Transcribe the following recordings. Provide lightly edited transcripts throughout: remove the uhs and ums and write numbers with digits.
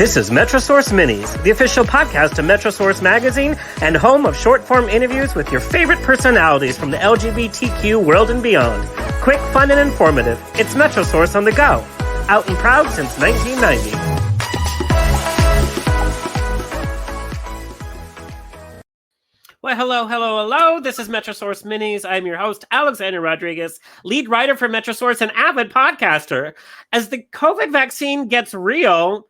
This is Metrosource Minis, the official podcast of Metrosource magazine and home of short-form interviews with your favorite personalities from the LGBTQ world and beyond. Quick, fun, and informative. It's Metrosource on the go. Out and proud since 1990. Well, hello. This is Metrosource Minis. I'm your host, Alexander Rodriguez, lead writer for Metrosource and avid podcaster. As the COVID vaccine gets real,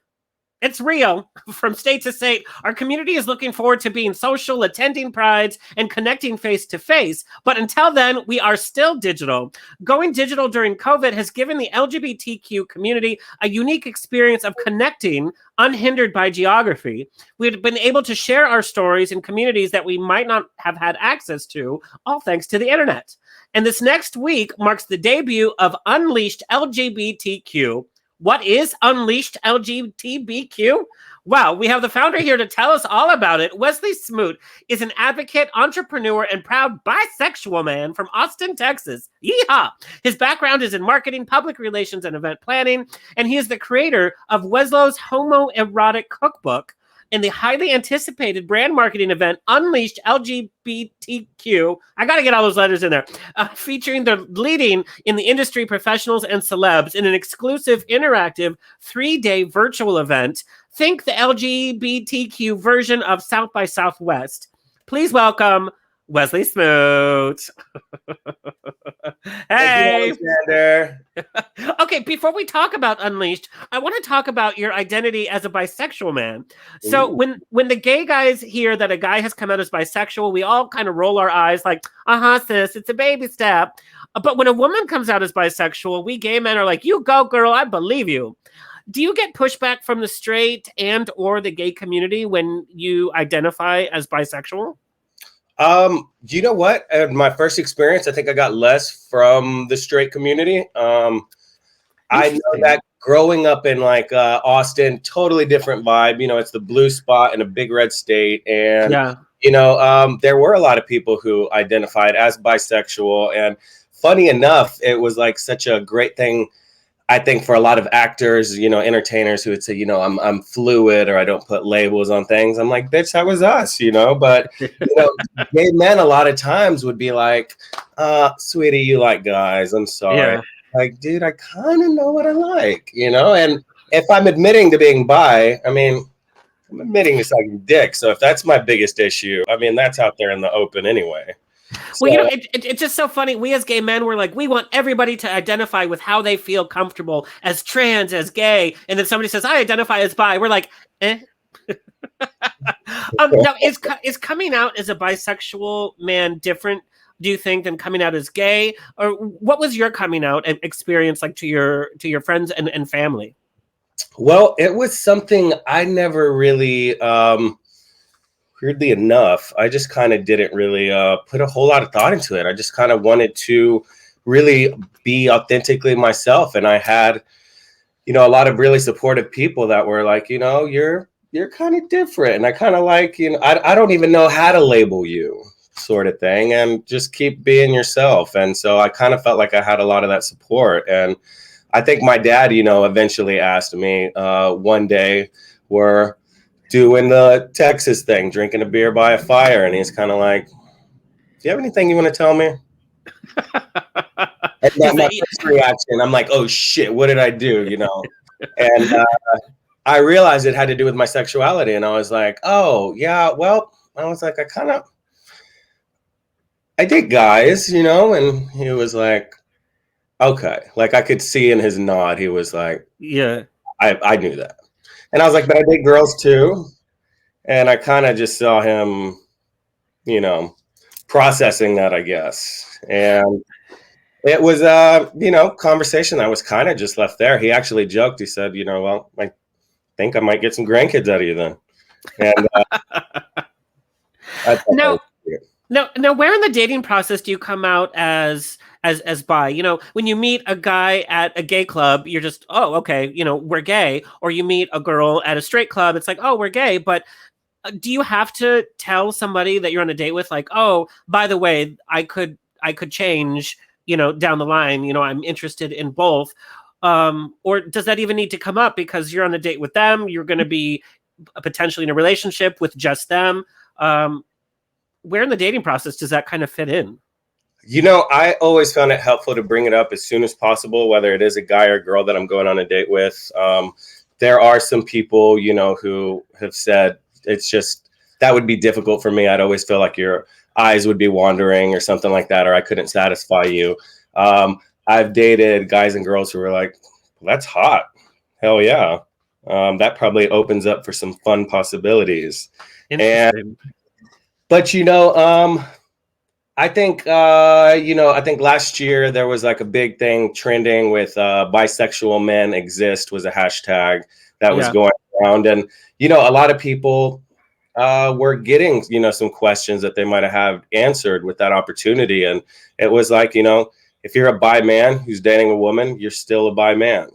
it's real from state to state. Our community is looking forward to being social, attending prides, and connecting face to face. But until then, we are still digital. Going digital during COVID has given the LGBTQ community a unique experience of connecting unhindered by geography. We've been able to share our stories in communities that we might not have had access to, all thanks to the internet. And this next week marks the debut of Unleashed LGBTQ. What is Unleashed LGBTQ? Wow, we have the founder here to tell us all about it. Wesley Smoot is an advocate, entrepreneur, and proud bisexual man from Austin, Texas. Yeehaw! His background is in marketing, public relations, and event planning, and he is the creator of Weslo's Home-O-Erotic Cookbook and the highly anticipated brand marketing event, Unleashed LGBTQ. I got to get all those letters in there. Featuring the leading in the industry professionals and celebs in an exclusive, interactive, 3-day virtual event. Think the LGBTQ version of South by Southwest. Please welcome Wesley Smoot. Hey, Alexander. Okay, before we talk about Unleashed, I want to talk about your identity as a bisexual man. So when the gay guys hear that a guy has come out as bisexual, we all kind of roll our eyes like, sis, it's a baby step. But when a woman comes out as bisexual, we gay men are like, you go, girl, I believe you. Do you get pushback from the straight and or the gay community when you identify as bisexual? You know what? My first experience, I think I got less from the straight community. I know that growing up in like Austin, totally different vibe. You know, it's the blue spot in a big red state. And, there were a lot of people who identified as bisexual. And funny enough, it was like such a great thing, I think, for a lot of actors, entertainers who would say, I'm fluid or I don't put labels on things. I'm like, bitch, that was us, But, gay men a lot of times would be like, sweetie, you like guys. I'm sorry. Yeah. Like, dude, I kind of know what I like, And if I'm admitting to being bi, I'm admitting to sucking dick. So if that's my biggest issue, that's out there in the open anyway. So, well, it's just so funny. We as gay men, we're like, we want everybody to identify with how they feel comfortable as trans, as gay. And then somebody says, I identify as bi. We're like, eh. Now, is coming out as a bisexual man different, do you think, than coming out as gay? Or what was your coming out experience like to your friends and family? Well, it was something I never really... weirdly enough, I just kind of didn't really put a whole lot of thought into it. I just kind of wanted to really be authentically myself. And I had, a lot of really supportive people that were like, you're kind of different. And I kind of like, I don't even know how to label you sort of thing, and just keep being yourself. And so I kind of felt like I had a lot of that support. And I think my dad, eventually asked me one day, we're doing the Texas thing, drinking a beer by a fire. And he's kind of like, do you have anything you want to tell me? And that's my first reaction. I'm like, oh shit, what did I do? And I realized it had to do with my sexuality. And I was like, oh yeah, well, I was like, I date guys, and he was like, okay. Like I could see in his nod, he was like, yeah, I knew that. And I was like, but I date girls too. And I kind of just saw him, processing that, I guess. And it was, conversation that was kind of just left there. He actually joked. He said, well, I think I might get some grandkids out of you then. And Now, where in the dating process do you come out as bi? When you meet a guy at a gay club, you're just, oh, okay, we're gay. Or you meet a girl at a straight club, it's like, oh, we're gay. But do you have to tell somebody that you're on a date with, like, oh, by the way, I could change, down the line, I'm interested in both? Or does that even need to come up because you're on a date with them? You're going to be potentially in a relationship with just them. Where in the dating process does that kind of fit in? I always found it helpful to bring it up as soon as possible, whether it is a guy or girl that I'm going on a date with. There are some people, who have said it's just that would be difficult for me. I'd always feel like your eyes would be wandering or something like that, or I couldn't satisfy you. I've dated guys and girls who were like, well, that's hot. Hell yeah. That probably opens up for some fun possibilities. Interesting. But I think I think last year there was like a big thing trending with bisexual men exist was a hashtag that was going around, and a lot of people were getting some questions that they might have answered with that opportunity, and it was like if you're a bi man who's dating a woman, you're still a bi man.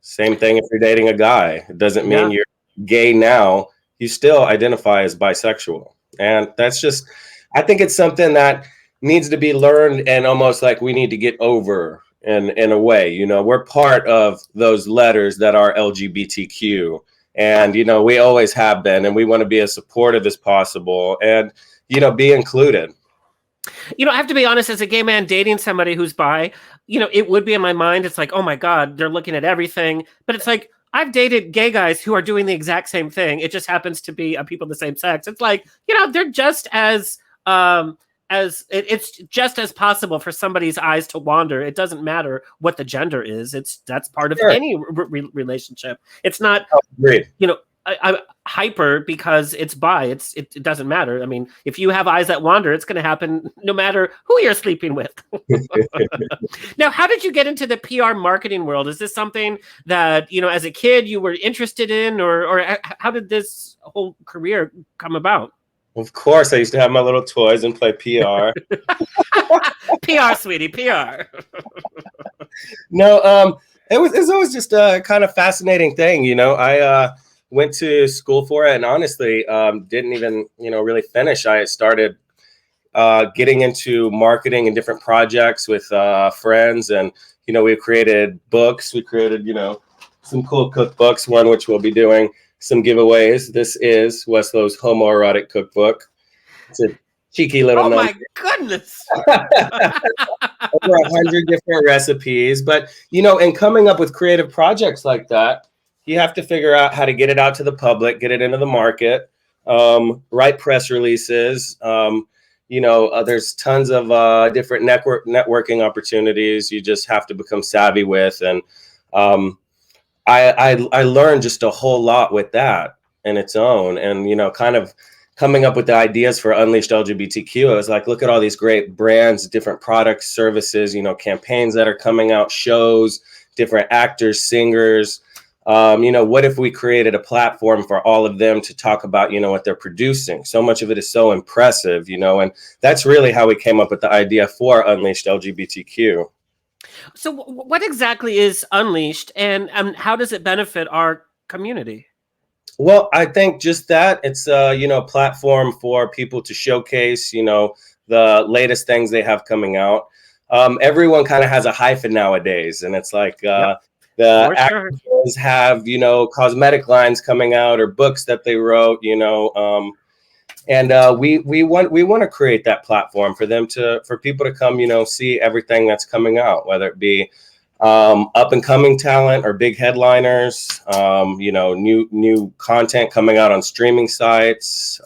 Same thing if you're dating a guy. It doesn't mean you're gay now. You still identify as bisexual, and that's just. I think it's something that needs to be learned and almost like we need to get over in a way. We're part of those letters that are LGBTQ, and we always have been, and we want to be as supportive as possible and be included. I have to be honest, as a gay man dating somebody who's bi, it would be in my mind, it's like, oh my God, they're looking at everything. But it's like, I've dated gay guys who are doing the exact same thing. It just happens to be people of the same sex. It's like, they're just as it's just as possible for somebody's eyes to wander. It doesn't matter what the gender is. That's part of any relationship. It's not, I'm hyper because it's bi. It doesn't matter. I mean, if you have eyes that wander, it's going to happen no matter who you're sleeping with. Now, how did you get into the PR marketing world? Is this something that, as a kid you were interested in, or how did this whole career come about? Of course, I used to have my little toys and play PR. PR, sweetie, PR. No, it was always just a kind of fascinating thing. I went to school for it, and honestly, didn't even really finish. I started getting into marketing and different projects with friends, and we created books. We created some cool cookbooks. One which we'll be doing some giveaways. This is Weslo's Home-O-Erotic Cookbook. It's a cheeky little number. My goodness. Over 100 different recipes. But, in coming up with creative projects like that, you have to figure out how to get it out to the public, get it into the market, write press releases. There's tons of different networking opportunities you just have to become savvy with. And I learned just a whole lot with that in its own, and kind of coming up with the ideas for Unleashed LGBTQ. I was like, look at all these great brands, different products, services, campaigns that are coming out, shows, different actors, singers. What if we created a platform for all of them to talk about, what they're producing? So much of it is so impressive, and that's really how we came up with the idea for Unleashed LGBTQ. So what exactly is Unleashed, and how does it benefit our community? Well, I think just that it's a platform for people to showcase the latest things they have coming out. Everyone kind of has a hyphen nowadays, and it's like the actors have cosmetic lines coming out or books that they wrote, and we want to create that platform for people to come see everything that's coming out, whether it be up and coming talent or big headliners, new content coming out on streaming sites.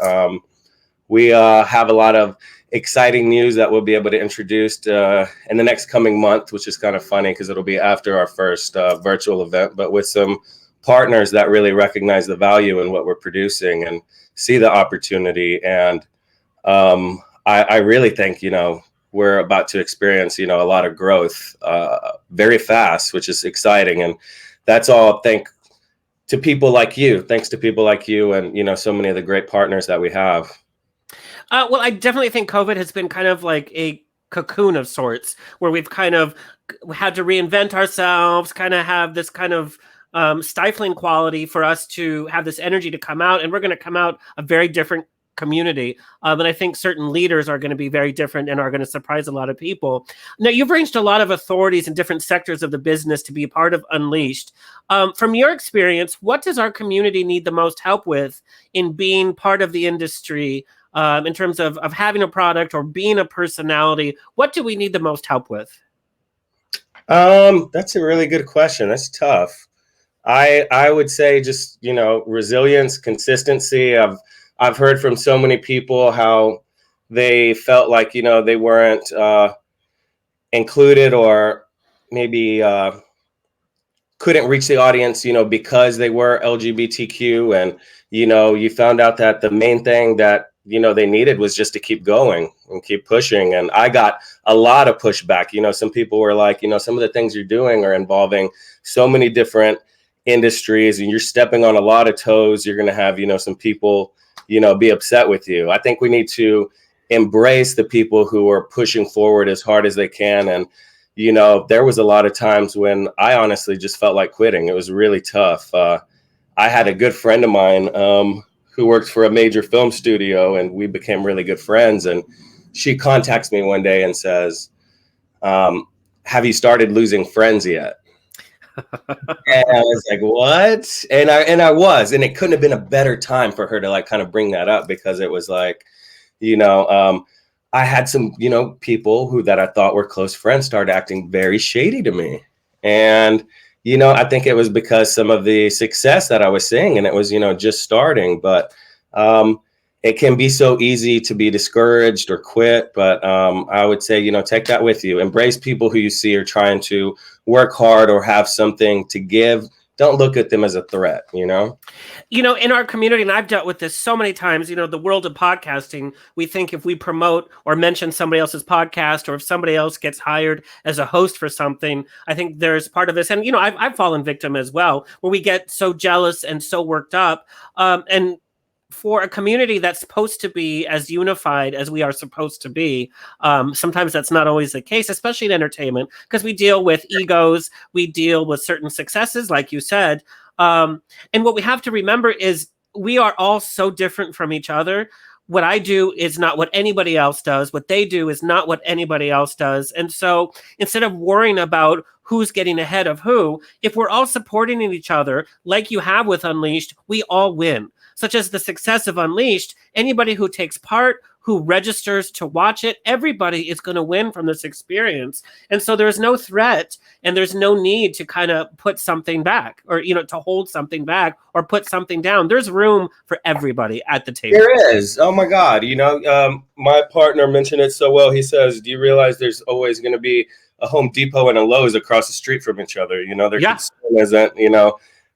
We have a lot of exciting news that we'll be able to introduce in the next coming month, which is kind of funny because it'll be after our first virtual event, but with some partners that really recognize the value in what we're producing and see the opportunity. And I really think, we're about to experience, a lot of growth very fast, which is exciting. And that's all thanks to people like you and, so many of the great partners that we have. Well, I definitely think COVID has been kind of like a cocoon of sorts where we've kind of had to reinvent ourselves, kind of have this kind of stifling quality for us to have this energy to come out. And we're going to come out a very different community. And I think certain leaders are going to be very different and are going to surprise a lot of people. Now, you've reached a lot of authorities in different sectors of the business to be a part of Unleashed. From your experience, what does our community need the most help with in being part of the industry, in terms of having a product or being a personality? What do we need the most help with? That's a really good question. That's tough. I would say just, resilience, consistency. I've heard from so many people how they felt like, they weren't included, or maybe couldn't reach the audience, because they were LGBTQ. And, you found out that the main thing that, they needed was just to keep going and keep pushing. And I got a lot of pushback. Some people were like, some of the things you're doing are involving so many different industries and you're stepping on a lot of toes. You're going to have, some people, be upset with you. I think we need to embrace the people who are pushing forward as hard as they can. And, there was a lot of times when I honestly just felt like quitting. It was really tough. I had a good friend of mine who worked for a major film studio, and we became really good friends. And she contacts me one day and says, have you started losing friends yet? And I was like, what? And I was, and it couldn't have been a better time for her to like kind of bring that up, because it was like, I had some, people that I thought were close friends started acting very shady to me. And, I think it was because some of the success that I was seeing, and it was, just starting, but it can be so easy to be discouraged or quit. But I would say, take that with you. Embrace people who you see are trying to work hard or have something to give. Don't look at them as a threat, in our community, and I've dealt with this so many times, the world of podcasting, we think if we promote or mention somebody else's podcast, or if somebody else gets hired as a host for something, I think there's part of this. And, I've fallen victim as well, where we get so jealous and so worked up. And for a community that's supposed to be as unified as we are supposed to be, sometimes that's not always the case, especially in entertainment, because we deal with egos, we deal with certain successes, like you said. And what we have to remember is we are all so different from each other. What I do is not what anybody else does. What they do is not what anybody else does. And so instead of worrying about who's getting ahead of who, if we're all supporting each other, like you have with Unleashed, we all win. Such as the success of Unleashed, anybody who takes part, who registers to watch it, everybody is going to win from this experience. And so there's no threat, and there's no need to kind of put something back, or, to hold something back or put something down. There's room for everybody at the table. There is. Oh my God. My partner mentioned it so well. He says, do you realize there's always going to be a Home Depot and a Lowe's across the street from each other? There isn't,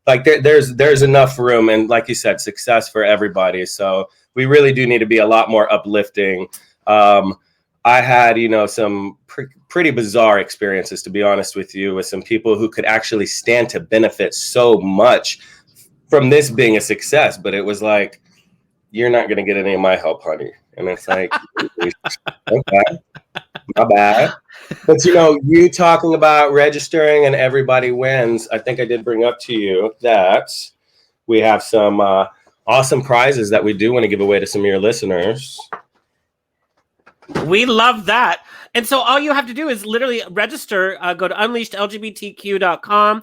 like there's enough room, and like you said, success for everybody. So we really do need to be a lot more uplifting. I had, some pretty bizarre experiences, to be honest with you, with some people who could actually stand to benefit so much from this being a success. But it was like, you're not going to get any of my help, honey. And it's like, okay, my bad. But, you talking about registering and everybody wins, I think I did bring up to you that we have some awesome prizes that we do want to give away to some of your listeners. We love that. And so all you have to do is literally register, go to unleashedlgbtq.com,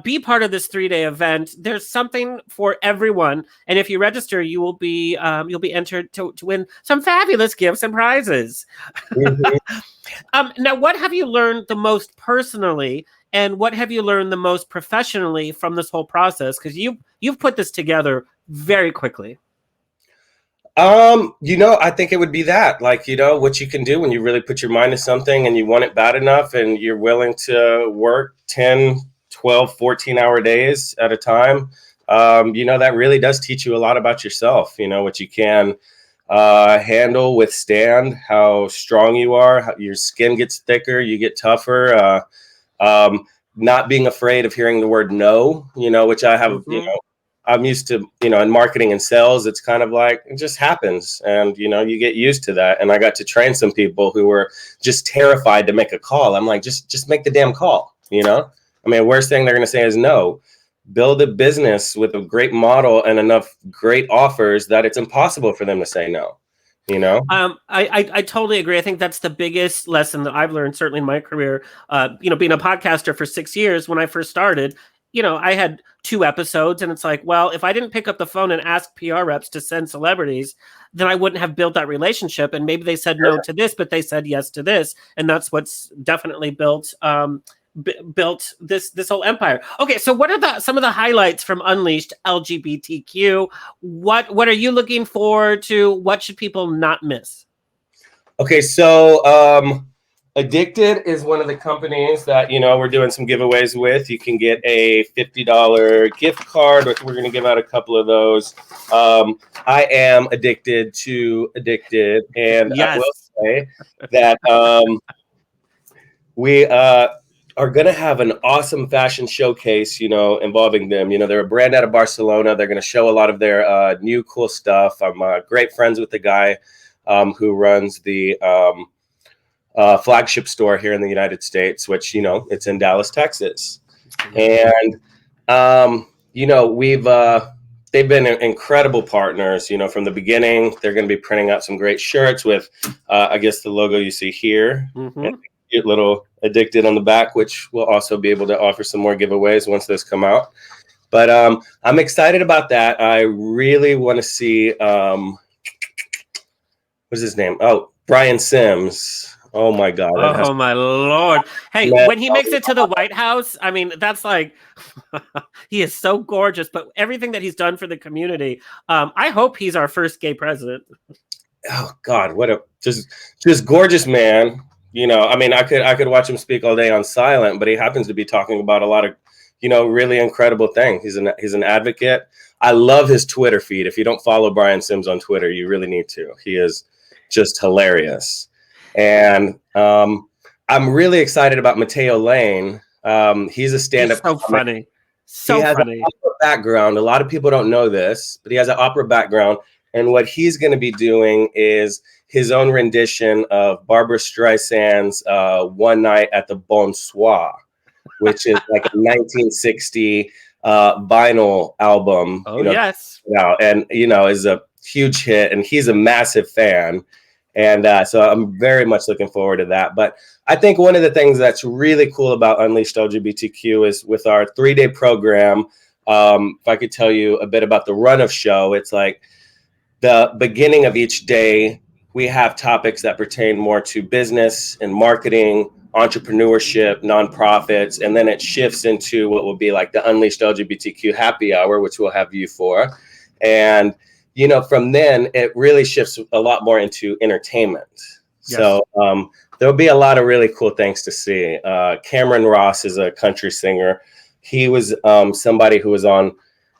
be part of this 3-day event. There's something for everyone. And if you register, you'll be entered to win some fabulous gifts and prizes. Mm-hmm. Now, what have you learned the most personally, and what have you learned the most professionally from this whole process? Because you've put this together very quickly. I think it would be that, like, what you can do when you really put your mind to something and you want it bad enough and you're willing to work 10, 12, 14-hour days at a time. That really does teach you a lot about yourself, what you can handle, withstand, how strong you are, how your skin gets thicker, you get tougher, not being afraid of hearing the word no, which I have, Mm-hmm. I'm used to, in marketing and sales, it's kind of like, it just happens. And, you get used to that. And I got to train some people who were just terrified to make a call. I'm like, just make the damn call, worst thing they're going to say is no. build a business with a great model and enough great offers that it's impossible for them to say no, you know? I totally agree. I think that's the biggest lesson that I've learned, certainly in my career. Being a podcaster for 6 years, when I first started, I had 2 episodes, and it's like, well, if I didn't pick up the phone and ask PR reps to send celebrities, then I wouldn't have built that relationship. And maybe they said no to this, but they said yes to this, and that's what's definitely built this whole empire. Okay, so what are some of the highlights from Unleashed LGBTQ? What are you looking forward to? What should people not miss? Okay, so Addicted is one of the companies that we're doing some giveaways with. You can get a $50 gift card. We're going to give out a couple of those. I am addicted to Addicted, and yes. I will say that we are going to have an awesome fashion showcase, involving them. They're a brand out of Barcelona. They're going to show a lot of their new cool stuff. I'm great friends with the guy who runs the flagship store here in the United States, which, it's in Dallas, Texas. And, they've been incredible partners, from the beginning. They're going to be printing out some great shirts with, I guess, the logo you see here. Mm-hmm. And cute little Addicted on the back, which we'll also be able to offer some more giveaways once those come out. But I'm excited about that. I really want to see, what's his name? Oh, Brian Sims. Oh my God. Oh my Lord. Hey, when he makes it to the White House, I mean, that's like, he is so gorgeous, but everything that he's done for the community, I hope he's our first gay president. Oh God, what a just gorgeous man. I mean, I could watch him speak all day on silent, but he happens to be talking about a lot of, really incredible things. He's an advocate. I love his Twitter feed. If you don't follow Brian Sims on Twitter, you really need to. He is just hilarious. And I'm really excited about Mateo Lane. He's a stand-up. He's so funny. So funny. An opera background. A lot of people don't know this, but he has an opera background. And what he's going to be doing is his own rendition of Barbara Streisand's One Night at the Bonsoir, which is like a 1960 vinyl album. Oh, yes. And, is a huge hit. And he's a massive fan. And so I'm very much looking forward to that. But I think one of the things that's really cool about Unleashed LGBTQ is with our 3-day program. If I could tell you a bit about the run of show, it's like the beginning of each day, we have topics that pertain more to business and marketing, entrepreneurship, nonprofits, and then it shifts into what will be like the Unleashed LGBTQ happy hour, which we'll have you for. And from then it really shifts a lot more into entertainment. Yes. So there'll be a lot of really cool things to see. Cameron Ross is a country singer. He was somebody who was on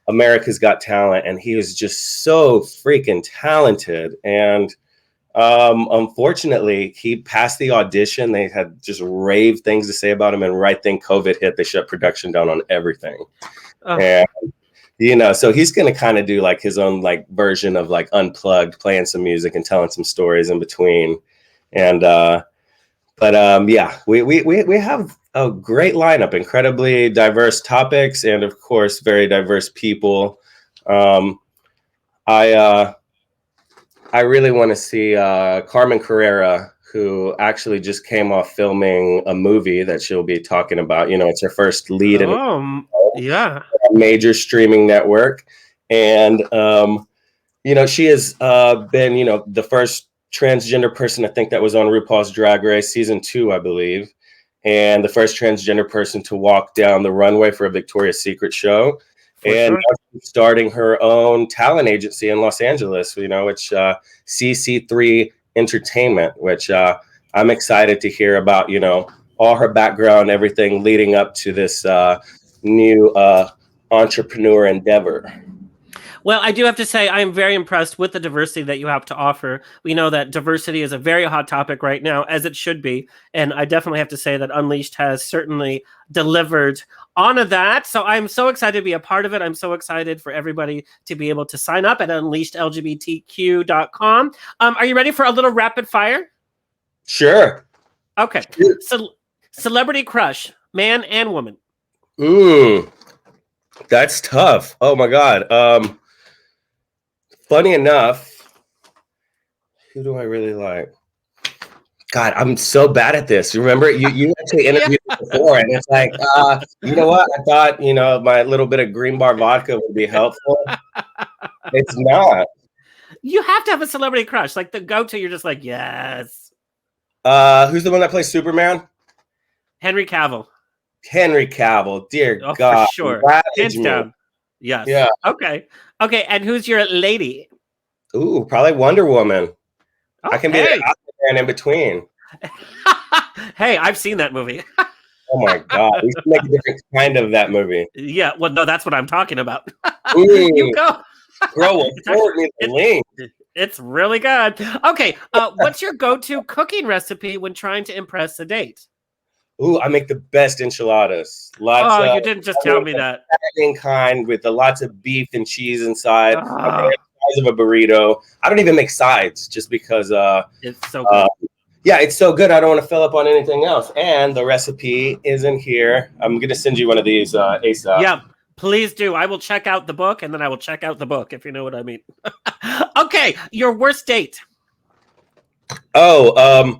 America's Got Talent, and he was just so freaking talented. And unfortunately, he passed the audition. They had just rave things to say about him, and right then COVID hit, they shut production down on everything. And so he's going to kind of do like his own like version of like Unplugged, playing some music and telling some stories in between. And yeah, we have a great lineup, incredibly diverse topics, and of course, very diverse people. I really want to see Carmen Carrera, who actually just came off filming a movie that she'll be talking about. It's her first lead in a major streaming network. And, she has been, the first transgender person, I think, that was on RuPaul's Drag Race season 2, I believe. And the first transgender person to walk down the runway for a Victoria's Secret show. And she's starting her own talent agency in Los Angeles, which CC3 Entertainment, which I'm excited to hear about, all her background, everything leading up to this new entrepreneur endeavor. Well, I do have to say, I am very impressed with the diversity that you have to offer. We know that diversity is a very hot topic right now, as it should be. And I definitely have to say that Unleashed has certainly delivered on that. So I'm so excited to be a part of it. I'm so excited for everybody to be able to sign up at unleashedlgbtq.com. Are you ready for a little rapid fire? Sure. Okay. So, celebrity crush, man and woman. That's tough. Oh my God. Funny enough, who do I really like? God, I'm so bad at this. Remember, you actually interviewed me before, and it's like, you know what? I thought, my little bit of green bar vodka would be helpful. It's not. You have to have a celebrity crush, like the go-to. You're just like, yes. Who's the one that plays Superman? Henry Cavill. Henry Cavill. Dear God, for sure. Hands down. Yes. Yeah. Okay. And who's your lady? Ooh, probably Wonder Woman. Oh, I can be an man in between. Hey, I've seen that movie. Oh my God, we should make a different kind of that movie. Yeah, well, no, that's what I'm talking about. You go. Girl, forward me the link. It's really good. Okay, what's your go-to cooking recipe when trying to impress a date? Ooh, I make the best enchiladas. You didn't just tell me that. Kind with lots of beef and cheese inside. The size of a burrito. I don't even make sides just because it's so good. Yeah, it's so good. I don't want to fill up on anything else. And the recipe is in here. I'm going to send you one of these ASAP. Yeah, please do. I will check out the book, and then I will check out the book, if you know what I mean. Okay, your worst date. I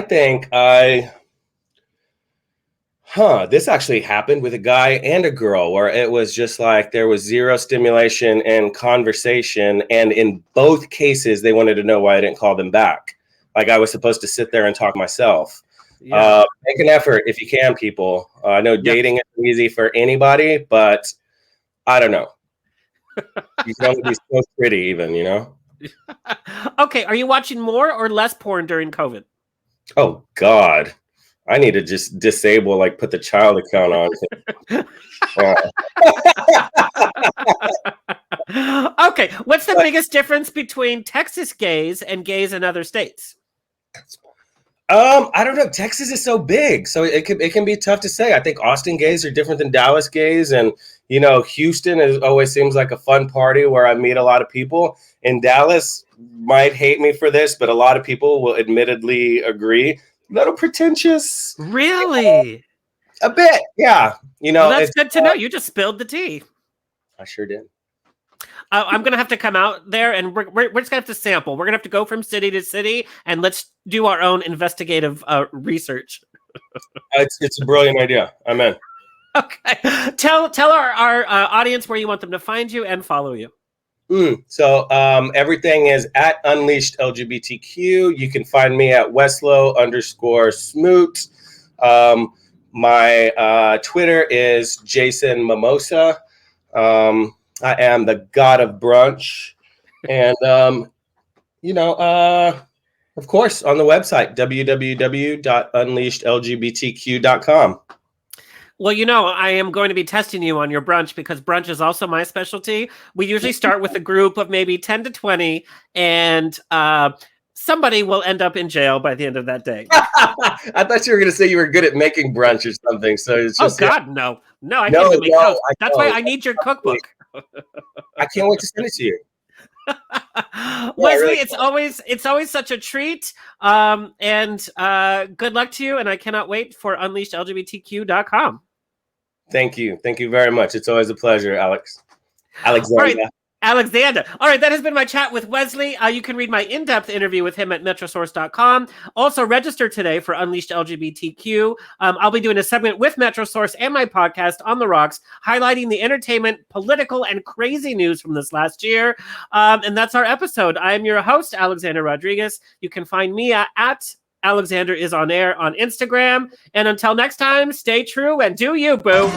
think this actually happened with a guy and a girl where it was just like there was zero stimulation and conversation. And in both cases, they wanted to know why I didn't call them back. Like I was supposed to sit there and talk myself. Yeah. Make an effort if you can, people. I know dating isn't easy for anybody, but I don't know. You can only be so pretty even, Okay, are you watching more or less porn during COVID? Oh, God. I need to just disable, put the child account on. Okay, what's the biggest difference between Texas gays and gays in other states? I don't know. Texas is so big, so it can be tough to say. I think Austin gays are different than Dallas gays, and Houston always seems like a fun party where I meet a lot of people. In Dallas, might hate me for this, but a lot of people will admittedly agree. A little pretentious. Really? A bit, yeah. Well, that's good to know. You just spilled the tea. I sure did. I'm going to have to come out there, and we're just going to have to sample. We're going to have to go from city to city, and let's do our own investigative research. It's a brilliant idea. I'm in. Okay. Tell our audience where you want them to find you and follow you. So everything is at Unleashed LGBTQ. You can find me at Weslo_Smoot. My Twitter is Jason Mimosa. I am the god of brunch. And, of course, on the website, www.unleashedlgbtq.com. Well, I am going to be testing you on your brunch because brunch is also my specialty. We usually start with a group of maybe 10 to 20, and somebody will end up in jail by the end of that day. I thought you were going to say you were good at making brunch or something. So it's just, no. I can't even make toast. That's why I need your cookbook. I can't wait to send it to you. Wesley, really it's always such a treat. And good luck to you. And I cannot wait for unleashedlgbtq.com. Thank you. Thank you very much. It's always a pleasure, Alexander. Alexander. All right, that has been my chat with Wesley. You can read my in-depth interview with him at Metrosource.com. Also, register today for Unleashed LGBTQ. I'll be doing a segment with Metrosource and my podcast On the Rocks, highlighting the entertainment, political, and crazy news from this last year. And that's our episode. I am your host, Alexander Rodriguez. You can find me at Alexander is on air on Instagram. And until next time, stay true and do you, boo.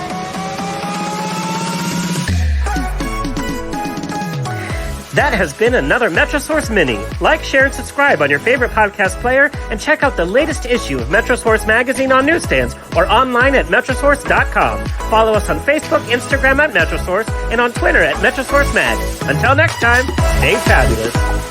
That has been another Metrosource Mini. Like, share, and subscribe on your favorite podcast player, and check out the latest issue of Metrosource magazine on newsstands or online at metrosource.com. Follow us on Facebook, Instagram at Metrosource, and on Twitter at Metrosource Mag. Until next time, stay fabulous.